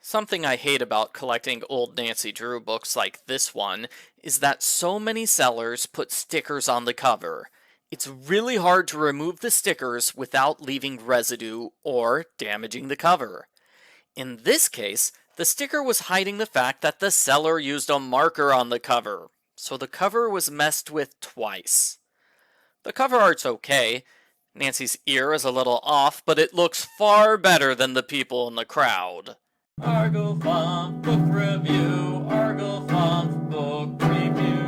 Something I hate about collecting old Nancy Drew books like this one is that so many sellers put stickers on the cover. It's really hard to remove the stickers without leaving residue or damaging the cover. In this case, the sticker was hiding the fact that the seller used a marker on the cover, so the cover was messed with twice. The cover art's okay. Nancy's ear is a little off, but it looks far better than the people in the crowd. Arglefonth Book Review, Arglefonth Book Review.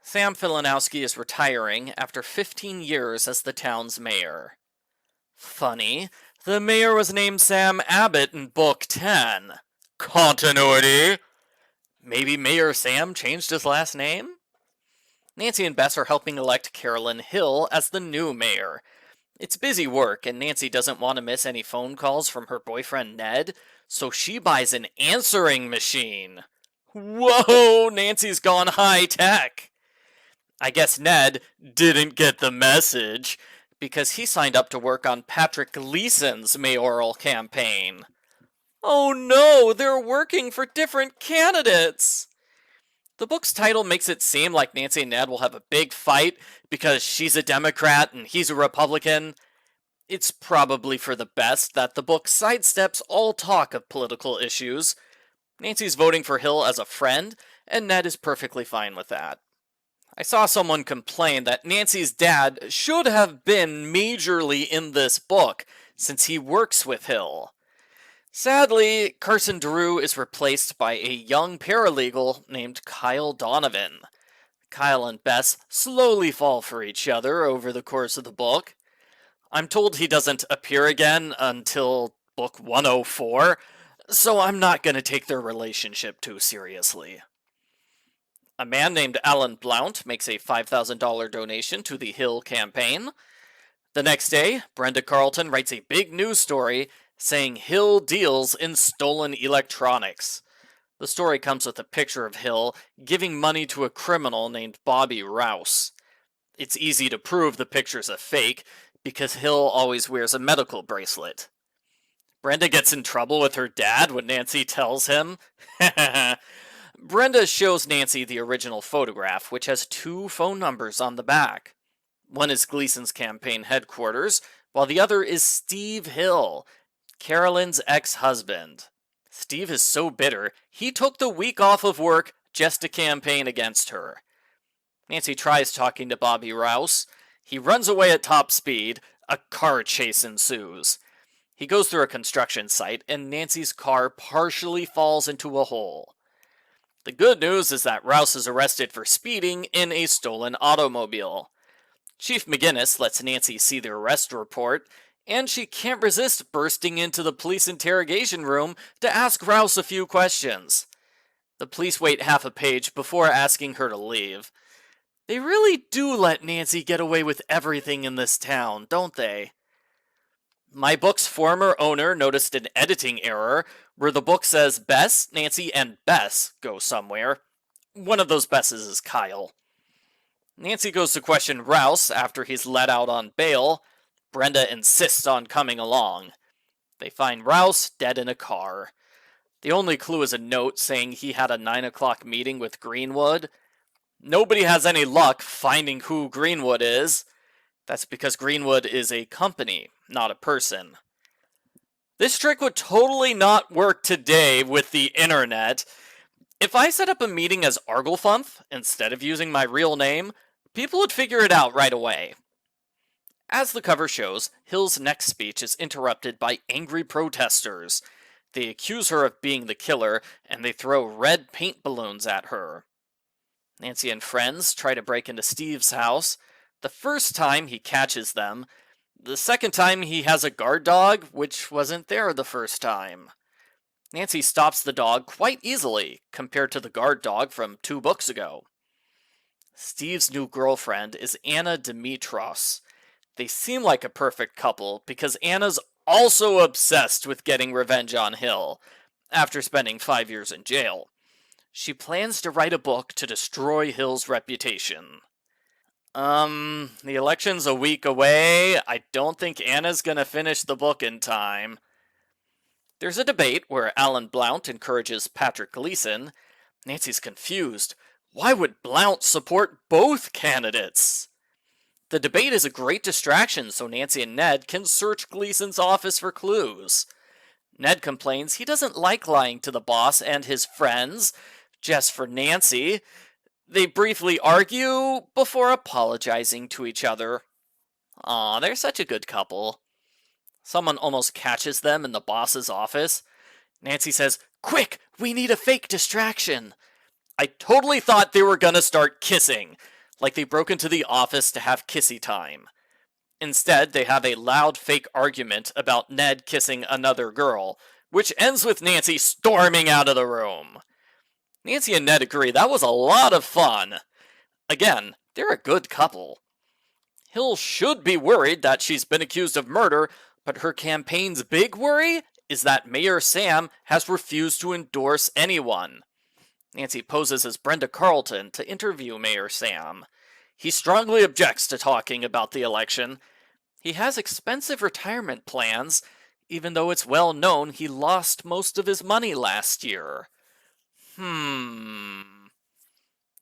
Sam Filanowski is retiring after 15 years as the town's mayor. Funny, the mayor was named Sam Abbott in Book 10. Continuity? Maybe Mayor Sam changed his last name? Nancy and Bess are helping elect Carolyn Hill as the new mayor. It's busy work, and Nancy doesn't want to miss any phone calls from her boyfriend Ned, so she buys an answering machine. Whoa, Nancy's gone high tech. I guess Ned didn't get the message, because he signed up to work on Patrick Gleason's mayoral campaign. Oh no, they're working for different candidates! The book's title makes it seem like Nancy and Ned will have a big fight because she's a Democrat and he's a Republican. It's probably for the best that the book sidesteps all talk of political issues. Nancy's voting for Hill as a friend, and Ned is perfectly fine with that. I saw someone complain that Nancy's dad should have been majorly in this book, since he works with Hill. Sadly, Carson Drew is replaced by a young paralegal named Kyle Donovan. Kyle and Bess slowly fall for each other over the course of the book. I'm told he doesn't appear again until book 104, so I'm not going to take their relationship too seriously. A man named Alan Blount makes a $5,000 donation to the Hill campaign. The next day, Brenda Carlton writes a big news story saying Hill deals in stolen electronics. The story comes with a picture of Hill giving money to a criminal named Bobby Rouse. It's easy to prove the picture's a fake because Hill always wears a medical bracelet. Brenda gets in trouble with her dad when Nancy tells him. Brenda shows Nancy the original photograph, which has 2 phone numbers on the back. One is Gleason's campaign headquarters, while the other is Steve Hill, Carolyn's ex-husband. Steve is so bitter, he took the week off of work just to campaign against her. Nancy tries talking to Bobby Rouse. He runs away at top speed. A car chase ensues. He goes through a construction site, and Nancy's car partially falls into a hole. The good news is that Rouse is arrested for speeding in a stolen automobile. Chief McGinnis lets Nancy see the arrest report, and she can't resist bursting into the police interrogation room to ask Rouse a few questions. The police wait half a page before asking her to leave. They really do let Nancy get away with everything in this town, don't they? My book's former owner noticed an editing error where the book says Bess, Nancy, and Bess go somewhere. One of those Besses is Kyle. Nancy goes to question Rouse after he's let out on bail. Brenda insists on coming along. They find Rouse dead in a car. The only clue is a note saying he had a 9 o'clock meeting with Greenwood. Nobody has any luck finding who Greenwood is. That's because Greenwood is a company, not a person. This trick would totally not work today with the internet. If I set up a meeting as Arglefonth instead of using my real name, people would figure it out right away. As the cover shows, Hill's next speech is interrupted by angry protesters. They accuse her of being the killer, and they throw red paint balloons at her. Nancy and friends try to break into Steve's house. The first time he catches them. The second time he has a guard dog, which wasn't there the first time. Nancy stops the dog quite easily, compared to the guard dog from 2 books ago. Steve's new girlfriend is Anna Dimitros. They seem like a perfect couple because Anna's also obsessed with getting revenge on Hill, after spending 5 years in jail. She plans to write a book to destroy Hill's reputation. The election's a week away. I don't think Anna's gonna finish the book in time. There's a debate where Alan Blount encourages Patrick Gleason. Nancy's confused. Why would Blount support both candidates? The debate is a great distraction so Nancy and Ned can search Gleason's office for clues. Ned complains he doesn't like lying to the boss and his friends, just for Nancy. They briefly argue before apologizing to each other. Aw, they're such a good couple. Someone almost catches them in the boss's office. Nancy says, "Quick, we need a fake distraction." I totally thought they were gonna start kissing, like they broke into the office to have kissy time. Instead, they have a loud fake argument about Ned kissing another girl, which ends with Nancy storming out of the room. Nancy and Ned agree that was a lot of fun. Again, they're a good couple. Hill should be worried that she's been accused of murder, but her campaign's big worry is that Mayor Sam has refused to endorse anyone. Nancy poses as Brenda Carlton to interview Mayor Sam. He strongly objects to talking about the election. He has expensive retirement plans, even though it's well known he lost most of his money last year.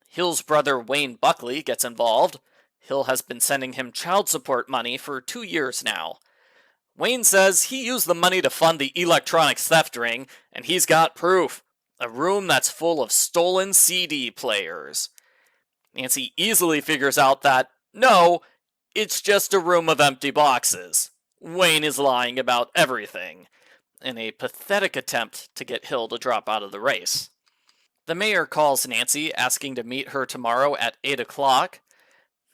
Hill's brother Wayne Buckley gets involved. Hill has been sending him child support money for 2 years now. Wayne says he used the money to fund the electronics theft ring, and he's got proof. A room that's full of stolen CD players. Nancy easily figures out that, no, it's just a room of empty boxes. Wayne is lying about everything, in a pathetic attempt to get Hill to drop out of the race. The mayor calls Nancy, asking to meet her tomorrow at 8 o'clock.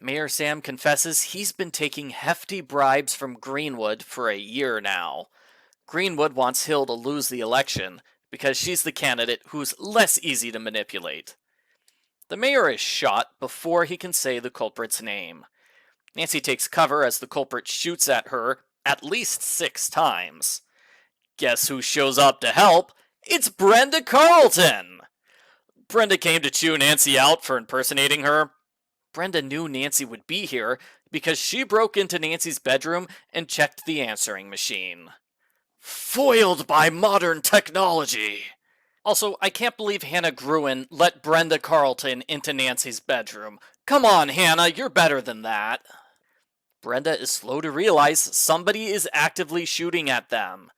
Mayor Sam confesses he's been taking hefty bribes from Greenwood for a year now. Greenwood wants Hill to lose the election, because she's the candidate who's less easy to manipulate. The mayor is shot before he can say the culprit's name. Nancy takes cover as the culprit shoots at her at least 6 times. Guess who shows up to help? It's Brenda Carlton! Brenda came to chew Nancy out for impersonating her. Brenda knew Nancy would be here because she broke into Nancy's bedroom and checked the answering machine. Foiled by modern technology! Also, I can't believe Hannah Gruen let Brenda Carlton into Nancy's bedroom. Come on, Hannah, you're better than that. Brenda is slow to realize somebody is actively shooting at them.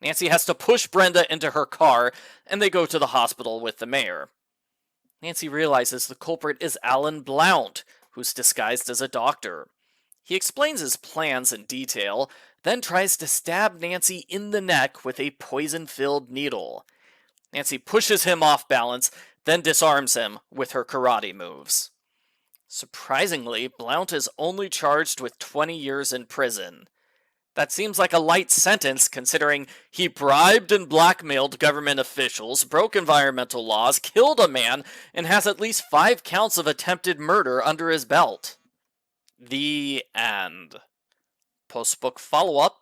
Nancy has to push Brenda into her car, and they go to the hospital with the mayor. Nancy realizes the culprit is Alan Blount, who's disguised as a doctor. He explains his plans in detail, then tries to stab Nancy in the neck with a poison-filled needle. Nancy pushes him off balance, then disarms him with her karate moves. Surprisingly, Blount is only charged with 20 years in prison. That seems like a light sentence considering he bribed and blackmailed government officials, broke environmental laws, killed a man, and has at least 5 counts of attempted murder under his belt. The end. Postbook follow-up.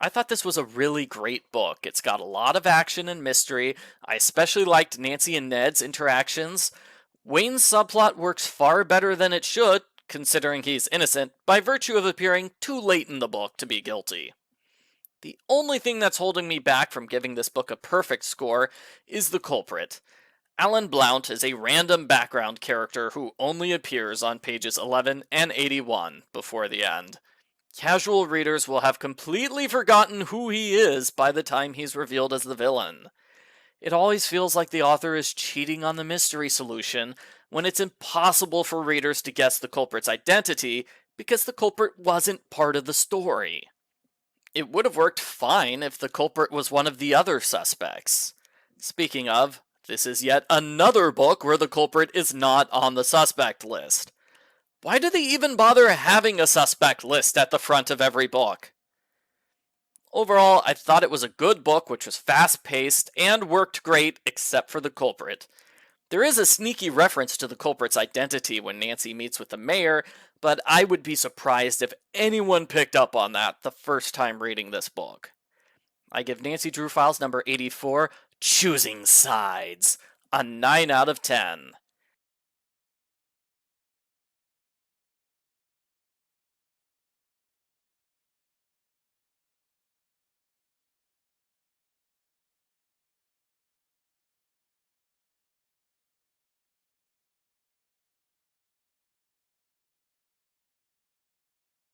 I thought this was a really great book. It's got a lot of action and mystery. I especially liked Nancy and Ned's interactions. Wayne's subplot works far better than it should, considering he's innocent, by virtue of appearing too late in the book to be guilty. The only thing that's holding me back from giving this book a perfect score is the culprit. Alan Blount is a random background character who only appears on pages 11 and 81 before the end. Casual readers will have completely forgotten who he is by the time he's revealed as the villain. It always feels like the author is cheating on the mystery solution when it's impossible for readers to guess the culprit's identity because the culprit wasn't part of the story. It would have worked fine if the culprit was one of the other suspects. Speaking of, this is yet another book where the culprit is not on the suspect list. Why do they even bother having a suspect list at the front of every book? Overall, I thought it was a good book which was fast-paced and worked great except for the culprit. There is a sneaky reference to the culprit's identity when Nancy meets with the mayor, but I would be surprised if anyone picked up on that the first time reading this book. I give Nancy Drew Files number 84, Choosing Sides, a 9 out of 10.